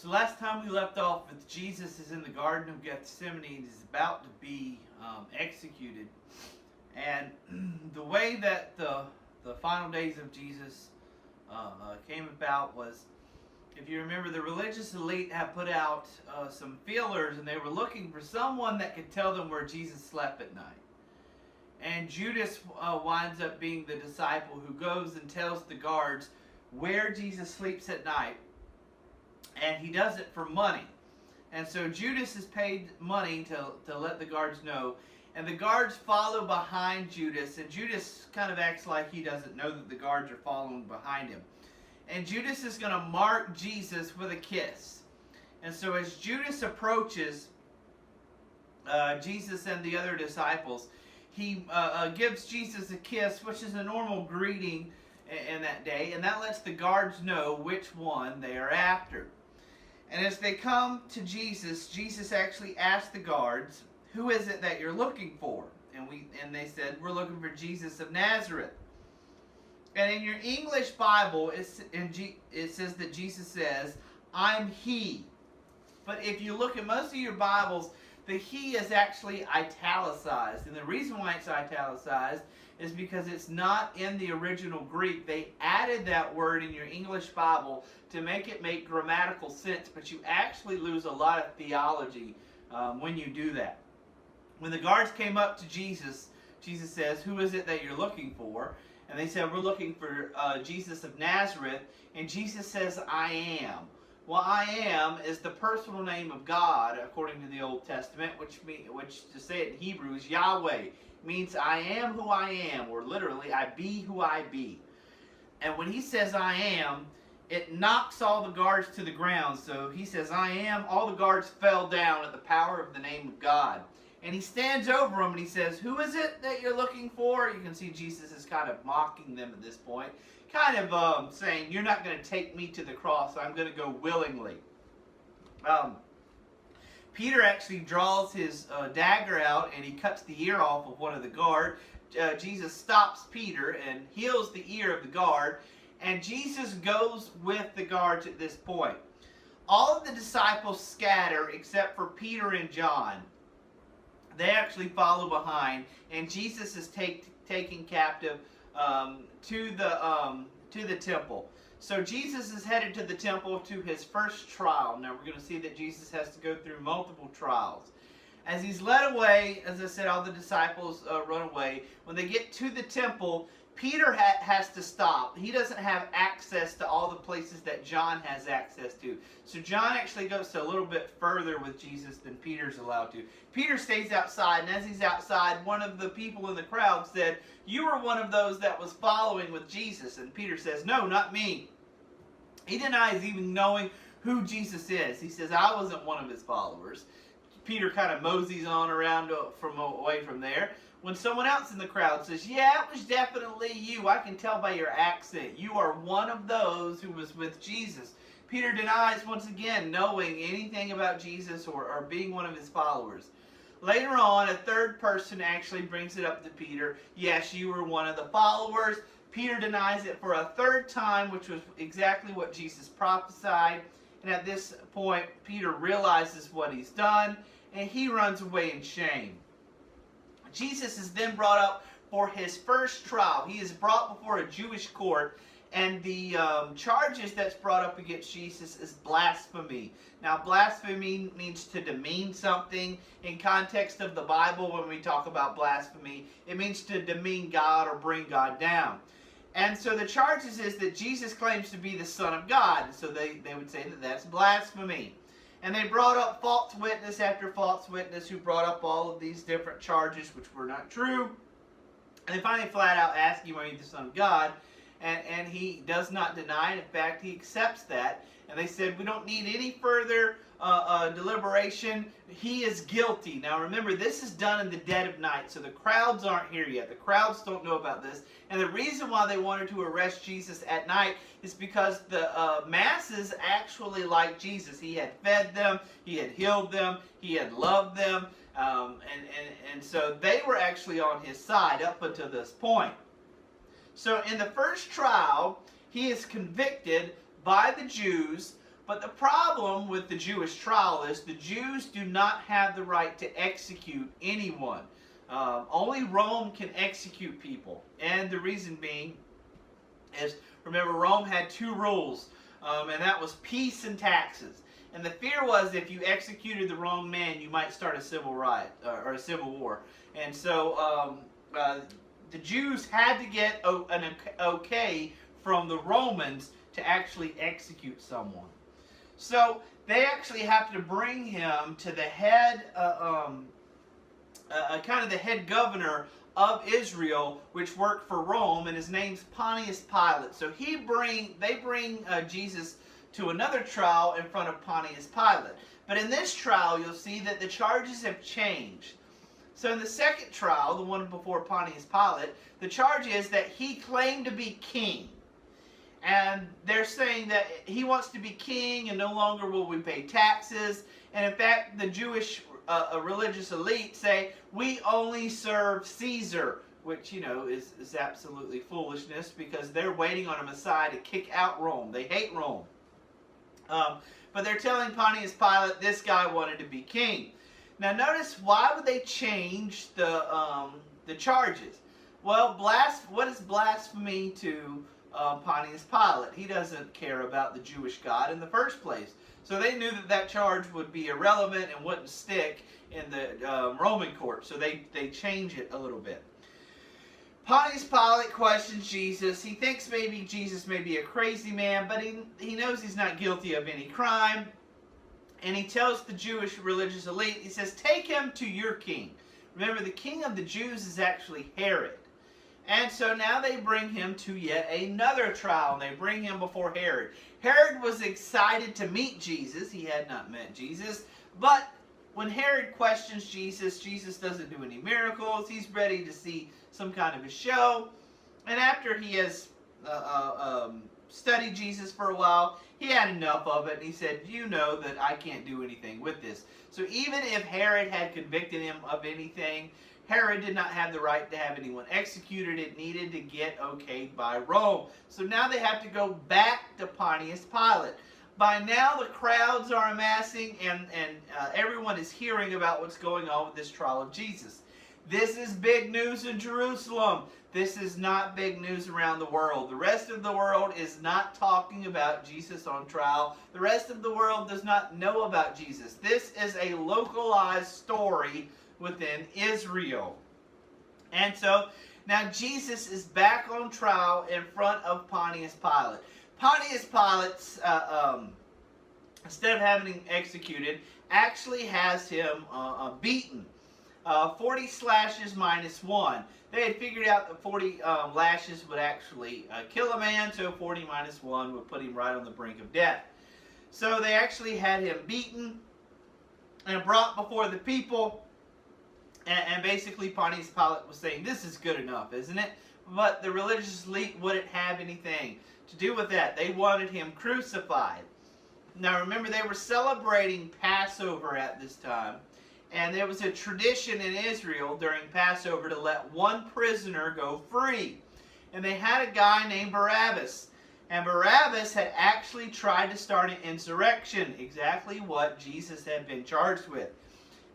So last time we left off with Jesus is in the Garden of Gethsemane. He's about to be executed. And the way that the final days of Jesus came about was, if you remember, the religious elite had put out some feelers, and they were looking for someone that could tell them where Jesus slept at night. And Judas winds up being the disciple who goes and tells the guards where Jesus sleeps at night. And he does it for money. And so Judas is paid money to let the guards know. And the guards follow behind Judas. And Judas kind of acts like he doesn't know that the guards are following behind him. And Judas is going to mark Jesus with a kiss. And so as Judas approaches Jesus and the other disciples, he gives Jesus a kiss, which is a normal greeting in that day. And that lets the guards know which one they are after. And as they come to Jesus, Jesus actually asked the guards, "Who is it that you're looking for?" And they said, "We're looking for Jesus of Nazareth." And in your English Bible, it says that Jesus says, "I'm He." But if you look at most of your Bibles, the He is actually italicized. And the reason why it's italicized is because it's not in the original Greek. They added that word in your English Bible to make it make grammatical sense, but you actually lose a lot of theology when you do that. When the guards came up to Jesus, Jesus says, "Who is it that you're looking for?" And they said, "We're looking for Jesus of Nazareth." And Jesus says, "I am." Well, I am is the personal name of God according to the Old Testament, which to say it in Hebrew is Yahweh. Means I am who I am, or literally I be who I be. And when he says I am, it knocks all the guards to the ground. So he says I am, all the guards fell down at the power of the name of God. And he stands over them and he says, "Who is it that you're looking for?" You can see Jesus is kind of mocking them at this point. Kind of saying, "You're not going to take me to the cross. I'm going to go willingly." Peter actually draws his dagger out and he cuts the ear off of one of the guard. Jesus stops Peter and heals the ear of the guard. And Jesus goes with the guards at this point. All of the disciples scatter except for Peter and John. They actually follow behind. And Jesus is taken captive to the temple. So Jesus is headed to the temple to his first trial. Now we're going to see that Jesus has to go through multiple trials. As he's led away, as I said, all the disciples run away. When they get to the temple, Peter has to stop. He doesn't have access to all the places that John has access to. So John actually goes to a little bit further with Jesus than Peter's allowed to. Peter stays outside, and as he's outside, one of the people in the crowd said, "You were one of those that was following with Jesus." And Peter says, "No, not me." He denies even knowing who Jesus is. He says, "I wasn't one of his followers." Peter kind of moseys on around away from there. When someone else in the crowd says, "Yeah, it was definitely you. I can tell by your accent. You are one of those who was with Jesus." Peter denies once again knowing anything about Jesus or being one of his followers. Later on, a third person actually brings it up to Peter. "Yes, you were one of the followers." Peter denies it for a third time, which was exactly what Jesus prophesied. And at this point, Peter realizes what he's done, and he runs away in shame. Jesus is then brought up for his first trial. He is brought before a Jewish court, and the charges that's brought up against Jesus is blasphemy. Now, blasphemy means to demean something. In context of the Bible, when we talk about blasphemy, it means to demean God or bring God down. And so the charges is that Jesus claims to be the Son of God. So they would say that that's blasphemy. And they brought up false witness after false witness who brought up all of these different charges which were not true. And they finally flat out ask him, "Are you the Son of God?" And he does not deny it. In fact, he accepts that. And they said, "We don't need any further deliberation. He is guilty." Now remember, this is done in the dead of night, so the crowds aren't here yet. The crowds don't know about this. And the reason why they wanted to arrest Jesus at night is because the masses actually liked Jesus. He had fed them, he had healed them, he had loved them, and so they were actually on his side up until this point. So in the first trial, he is convicted by the Jews But the problem with the Jewish trial is the Jews do not have the right to execute anyone. Only Rome can execute people. And the reason being is, remember, Rome had two rules, and that was peace and taxes. And the fear was if you executed the wrong man, you might start a civil riot or a civil war. And so the Jews had to get an okay from the Romans to actually execute someone. So they actually have to bring him to the head, kind of the head governor of Israel, which worked for Rome, and his name's Pontius Pilate. So they bring Jesus to another trial in front of Pontius Pilate. But in this trial, you'll see that the charges have changed. So in the second trial, the one before Pontius Pilate, the charge is that he claimed to be king. And they're saying that he wants to be king and no longer will we pay taxes. And in fact, the Jewish religious elite say, we only serve Caesar, which, is absolutely foolishness because they're waiting on a Messiah to kick out Rome. They hate Rome. But they're telling Pontius Pilate this guy wanted to be king. Now notice, why would they change the charges? Well, what is blasphemy to Pontius Pilate? He doesn't care about the Jewish God in the first place. So they knew that charge would be irrelevant and wouldn't stick in the Roman court. So they change it a little bit. Pontius Pilate questions Jesus. He thinks maybe Jesus may be a crazy man, but he knows he's not guilty of any crime. And he tells the Jewish religious elite, he says, take him to your king. Remember, the king of the Jews is actually Herod. And so now they bring him to yet another trial, and they bring him before Herod. Herod was excited to meet Jesus. He had not met Jesus. But when Herod questions Jesus, Jesus doesn't do any miracles. He's ready to see some kind of a show. And after he has studied Jesus for a while, he had enough of it, and he said, you know that I can't do anything with this. So even if Herod had convicted him of anything, Herod did not have the right to have anyone executed. It needed to get okayed by Rome. So now they have to go back to Pontius Pilate. By now the crowds are amassing, and everyone is hearing about what's going on with this trial of Jesus. This is big news in Jerusalem. This is not big news around the world. The rest of the world is not talking about Jesus on trial. The rest of the world does not know about Jesus. This is a localized story within Israel. And so now Jesus is back on trial in front of Pontius Pilate. Pontius Pilate, instead of having him executed, actually has him beaten. 40 slashes minus 1. They had figured out that 40 lashes would actually kill a man, so 40 minus 1 would put him right on the brink of death. So they actually had him beaten and brought before the people. And basically Pontius Pilate was saying, this is good enough, isn't it? But the religious elite wouldn't have anything to do with that. They wanted him crucified. Now remember, they were celebrating Passover at this time. And there was a tradition in Israel during Passover to let one prisoner go free. And they had a guy named Barabbas. And Barabbas had actually tried to start an insurrection, exactly what Jesus had been charged with.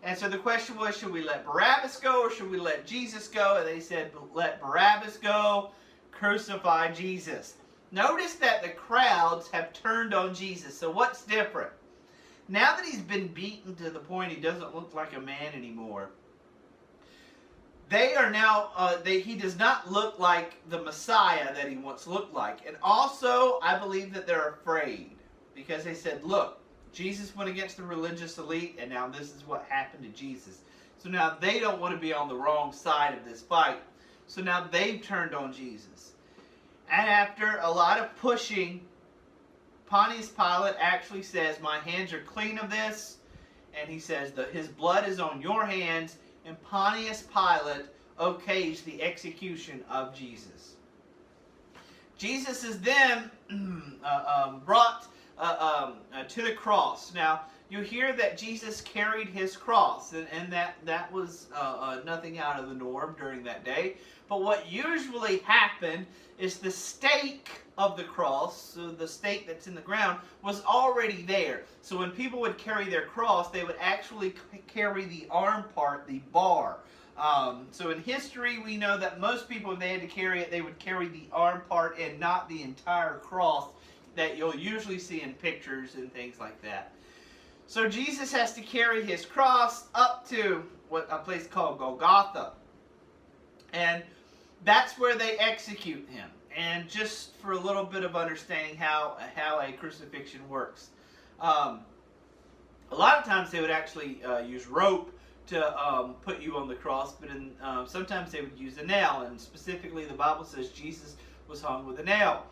And so the question was, should we let Barabbas go or should we let Jesus go? And they said, let Barabbas go, crucify Jesus. Notice that the crowds have turned on Jesus. So what's different? Now that he's been beaten to the point he doesn't look like a man anymore, they are now, he does not look like the Messiah that he once looked like. And also, I believe that they're afraid. Because they said, look, Jesus went against the religious elite, and now this is what happened to Jesus. So now they don't want to be on the wrong side of this fight. So now they've turned on Jesus. And after a lot of pushing, Pontius Pilate actually says, my hands are clean of this. And he says that his blood is on your hands. And Pontius Pilate okays the execution of Jesus. Jesus is then brought to the cross. Now, you hear that Jesus carried his cross, and that was nothing out of the norm during that day. But what usually happened is the stake of the cross, so the stake that's in the ground, was already there. So when people would carry their cross, they would actually carry the arm part, the bar. So in history, we know that most people, if they had to carry it, they would carry the arm part and not the entire cross that you'll usually see in pictures and things like that. So Jesus has to carry his cross up to a place called Golgotha. And that's where they execute him. And just for a little bit of understanding how a crucifixion works. A lot of times they would actually use rope to put you on the cross, but sometimes they would use a nail, and specifically the Bible says Jesus was hung with a nail.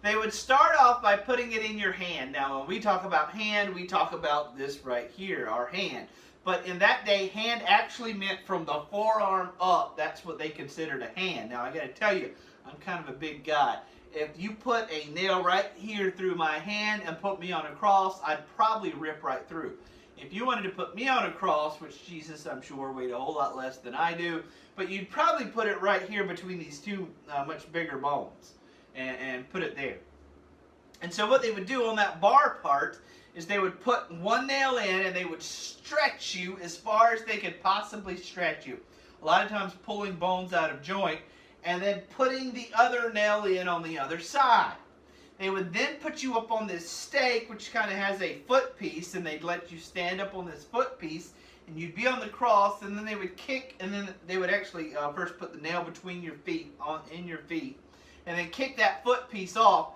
They would start off by putting it in your hand. Now, when we talk about hand, we talk about this right here, our hand. But in that day, hand actually meant from the forearm up. That's what they considered a hand. Now, I got to tell you, I'm kind of a big guy. If you put a nail right here through my hand and put me on a cross, I'd probably rip right through. If you wanted to put me on a cross, which Jesus, I'm sure, weighed a whole lot less than I do, but you'd probably put it right here between these two much bigger bones and put it there. And so what they would do on that bar part is they would put one nail in and they would stretch you as far as they could possibly stretch you. A lot of times pulling bones out of joint and then putting the other nail in on the other side. They would then put you up on this stake, which kind of has a foot piece, and they'd let you stand up on this foot piece, and you'd be on the cross, and then they would kick, and then they would actually first put the nail between your feet, in your feet, and then kick that foot piece off,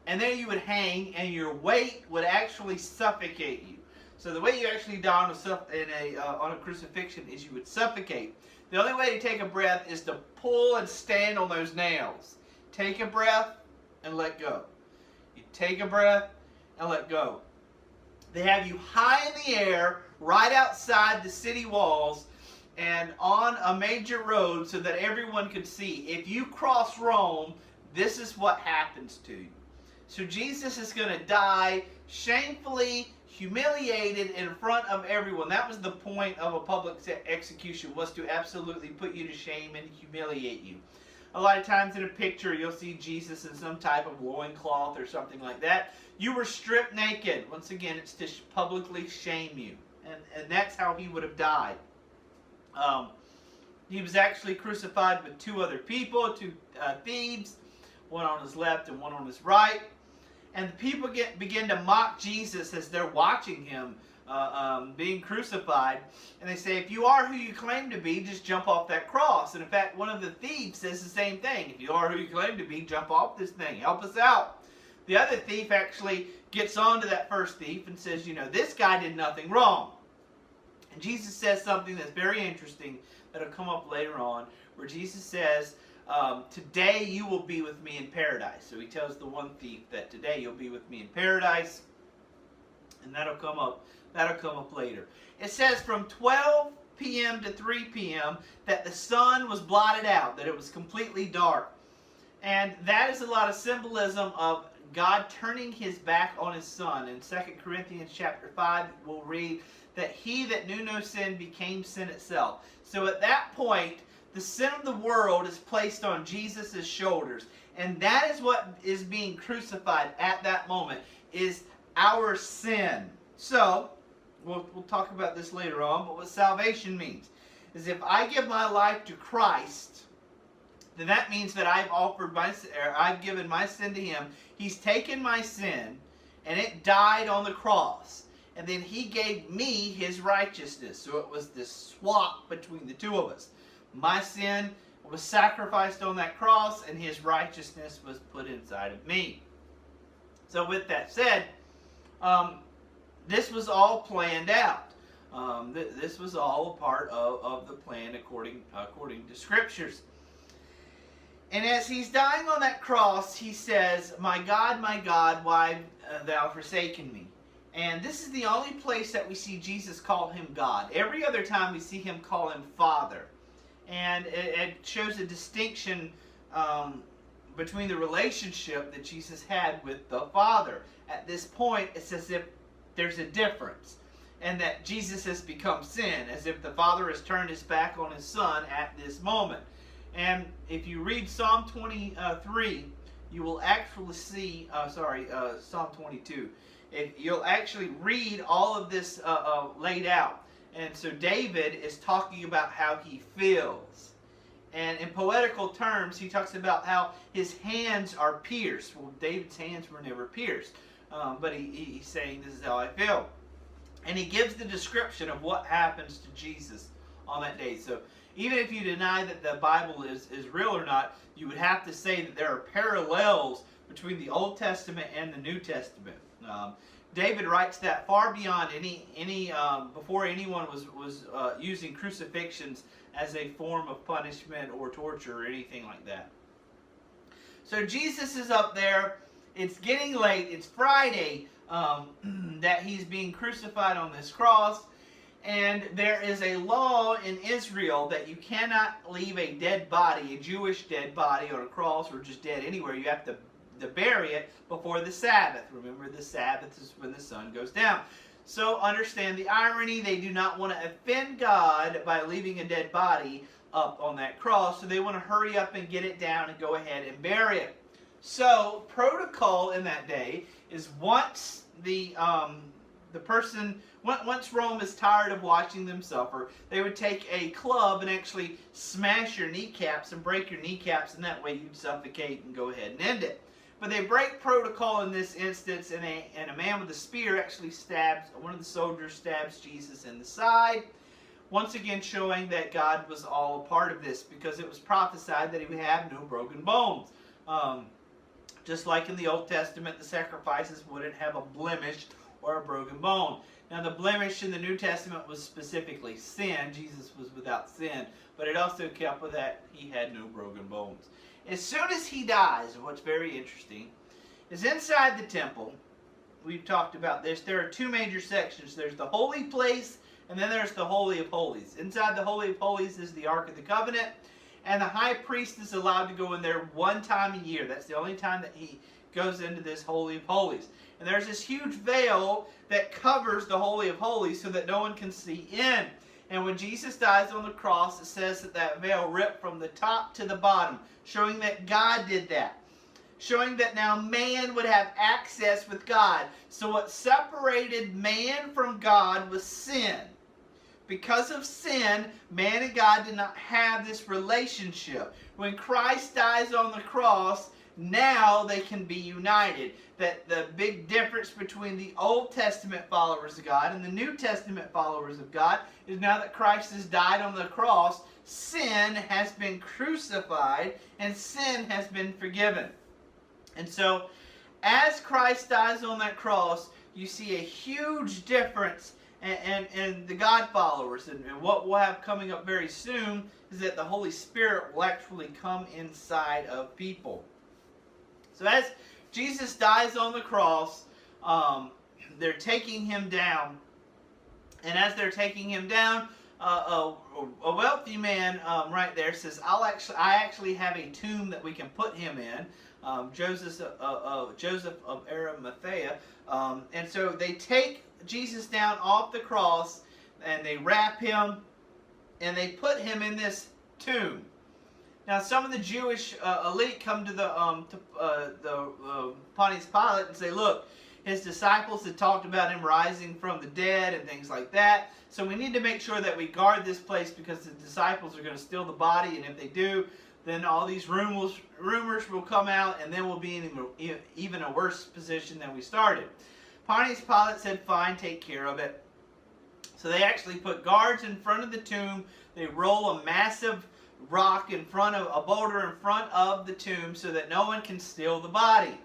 and then you would hang, and your weight would actually suffocate you. So the way you actually die on a crucifixion is you would suffocate. The only way to take a breath is to pull and stand on those nails. Take a breath and let go. You take a breath and let go. They have you high in the air, right outside the city walls, and on a major road so that everyone could see. If you cross Rome, this is what happens to you. So Jesus is going to die shamefully, humiliated in front of everyone. That was the point of a public execution, was to absolutely put you to shame and humiliate you. A lot of times in a picture, you'll see Jesus in some type of loincloth or something like that. You were stripped naked. Once again, it's to publicly shame you. And that's how he would have died. He was actually crucified with two other people, two thieves, one on his left and one on his right. And the people begin to mock Jesus as they're watching him being crucified. And they say, if you are who you claim to be, just jump off that cross. And in fact, one of the thieves says the same thing. If you are who you claim to be, jump off this thing. Help us out. The other thief actually gets on to that first thief and says, this guy did nothing wrong. And Jesus says something that's very interesting that'll come up later on, where Jesus says, today you will be with me in paradise. So he tells the one thief that today you'll be with me in paradise. And that'll come up later. It says from 12 p.m. to 3 p.m. that the sun was blotted out, that it was completely dark. And that is a lot of symbolism of God turning his back on his son. In 2 Corinthians chapter 5, we'll read that he that knew no sin became sin itself. So at that point, the sin of the world is placed on Jesus' shoulders. And that is what is being crucified at that moment, is our sin. So, we'll talk about this later on, but what salvation means is if I give my life to Christ, then that means that I've given my sin to him. He's taken my sin, and it died on the cross. And then he gave me his righteousness. So it was this swap between the two of us. My sin was sacrificed on that cross, and his righteousness was put inside of me. So with that said, this was all planned out. This was all a part of the plan according to Scriptures. And as he's dying on that cross, he says, my God, why have thou forsaken me? And this is the only place that we see Jesus call him God. Every other time we see him call him Father. And it shows a distinction between the relationship that Jesus had with the Father. At this point, it's as if there's a difference, and that Jesus has become sin, as if the Father has turned his back on his Son at this moment. And if you read Psalm 23, you will actually see, Psalm 22. You'll actually read all of this laid out. And so David is talking about how he feels. And in poetical terms, he talks about how his hands are pierced. Well, David's hands were never pierced. But he's saying, this is how I feel. And he gives the description of what happens to Jesus on that day. So even if you deny that the Bible is real or not, you would have to say that there are parallels between the Old Testament and the New Testament. David writes that far beyond any before anyone was using crucifixions as a form of punishment or torture or anything like that. So Jesus is up there. It's getting late. It's Friday that he's being crucified on this cross. And there is a law in Israel that you cannot leave a dead body, a Jewish dead body, on a cross or just dead anywhere. You have to bury it before the Sabbath. Remember, the Sabbath is when the sun goes down. So understand the irony. They do not want to offend God by leaving a dead body up on that cross. So they want to hurry up and get it down and go ahead and bury it. So protocol in that day is once once Rome is tired of watching them suffer, they would take a club and actually smash your kneecaps and break your kneecaps, and that way you'd suffocate and go ahead and end it. But they break protocol in this instance, and a man with a spear actually one of the soldiers stabs Jesus in the side, once again showing that God was all a part of this, because it was prophesied that he would have no broken bones. Just like in the Old Testament, the sacrifices wouldn't have a blemish or a broken bone. Now, the blemish in the New Testament was specifically sin. Jesus was without sin. But it also kept with that he had no broken bones. As soon as he dies, and what's very interesting, is inside the temple. We've talked about this. There are two major sections. There's the holy place, and then there's the Holy of Holies. Inside the Holy of Holies is the Ark of the Covenant. And the high priest is allowed to go in there one time a year. That's the only time that he goes into this Holy of Holies. And there's this huge veil that covers the Holy of Holies so that no one can see in. And when Jesus dies on the cross, it says that veil ripped from the top to the bottom, showing that God did that. Showing that now man would have access with God. So what separated man from God was sin. Because of sin, man and God did not have this relationship. When Christ dies on the cross, now they can be united. That the big difference between the Old Testament followers of God and the New Testament followers of God is now that Christ has died on the cross, sin has been crucified and sin has been forgiven. And so, as Christ dies on that cross, you see a huge difference in the God followers. And what we'll have coming up very soon is that the Holy Spirit will actually come inside of people. So as Jesus dies on the cross, they're taking him down. And as they're taking him down, a wealthy man right there says, I actually have a tomb that we can put him in. Joseph of Arimathea. And so they take Jesus down off the cross and they wrap him and they put him in this tomb. Now, some of the Jewish elite come to the Pontius Pilate and say, look, his disciples had talked about him rising from the dead and things like that. So we need to make sure that we guard this place because the disciples are going to steal the body. And if they do, then all these rumors will come out and then we'll be in even a worse position than we started. Pontius Pilate said, fine, take care of it. So they actually put guards in front of the tomb. They roll a massive rock in front of a boulder in front of the tomb so that no one can steal the body.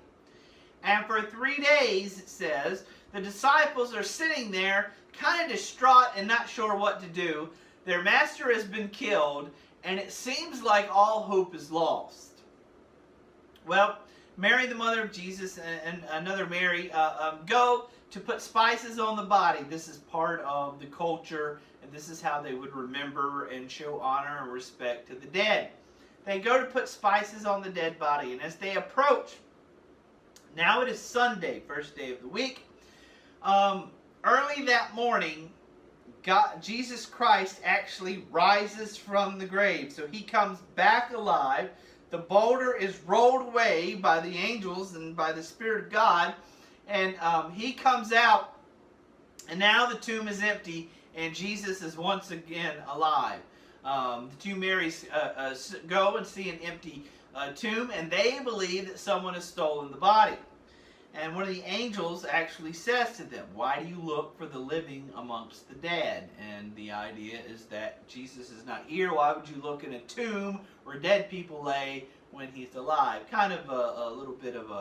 And for 3 days, it says, the disciples are sitting there kind of distraught and not sure what to do. Their master has been killed and it seems like all hope is lost. Well, Mary, the mother of Jesus, and another Mary go to put spices on the body. This is part of the culture, and this is how they would remember and show honor and respect to the dead. they go to put spices on the dead body. And as they approach, now it is Sunday, first day of the week. Early that morning, Jesus Christ actually rises from the grave. So he comes back alive. The boulder is rolled away by the angels and by the Spirit of God. And he comes out, and now the tomb is empty, and Jesus is once again alive. The two Marys go and see an empty tomb, and they believe that someone has stolen the body. And one of the angels actually says to them, "Why do you look for the living amongst the dead?" And the idea is that Jesus is not here. Why would you look in a tomb where dead people lay when he's alive? Kind of a little bit of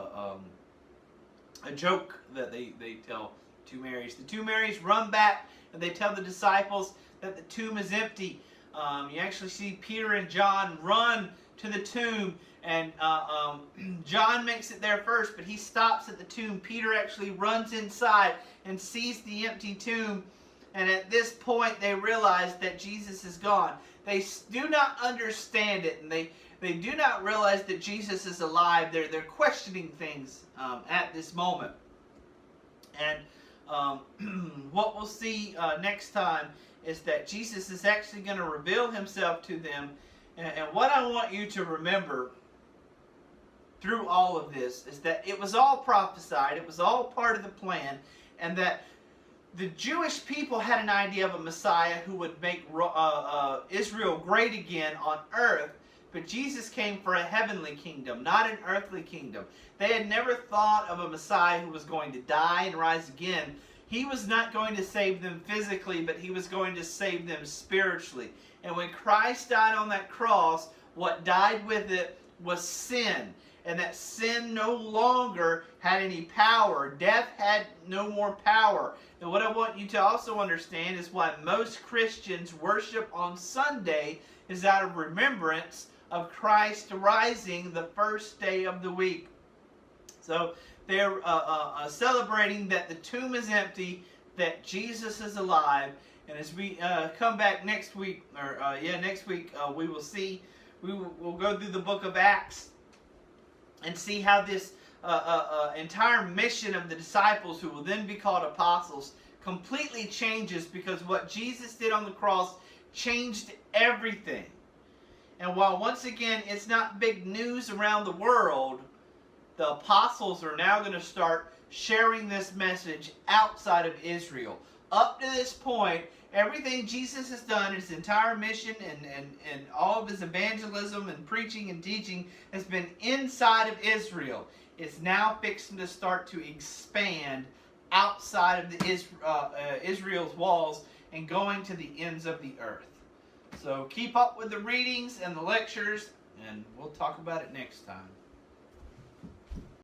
a joke that they tell two Marys. The two Marys run back and they tell the disciples that the tomb is empty. You actually see Peter and John run to the tomb, and John makes it there first, but he stops at the tomb. Peter actually runs inside and sees the empty tomb, and at this point they realize that Jesus is gone. They do not understand it, and they do not realize that Jesus is alive. They're questioning things at this moment. And what we'll see next time is that Jesus is actually going to reveal himself to them. And what I want you to remember through all of this is that it was all prophesied, it was all part of the plan, and that the Jewish people had an idea of a Messiah who would make Israel great again on earth, but Jesus came for a heavenly kingdom, not an earthly kingdom. They had never thought of a Messiah who was going to die and rise again. He was not going to save them physically, but he was going to save them spiritually. And when Christ died on that cross, what died with it was sin. And that sin no longer had any power. Death had no more power. And what I want you to also understand is why most Christians worship on Sunday is out of remembrance of Christ rising the first day of the week. So they're celebrating that the tomb is empty, that Jesus is alive. And as we come back next week, we will see, we'll go through the book of Acts and see how this entire mission of the disciples, who will then be called apostles, completely changes, because what Jesus did on the cross changed everything. And while once again it's not big news around the world, the apostles are now going to start sharing this message outside of Israel. Up to this point, everything Jesus has done, his entire mission and all of his evangelism and preaching and teaching, has been inside of Israel. It's now fixing to start to expand outside of the Israel's walls and going to the ends of the earth. So keep up with the readings and the lectures, and we'll talk about it next time.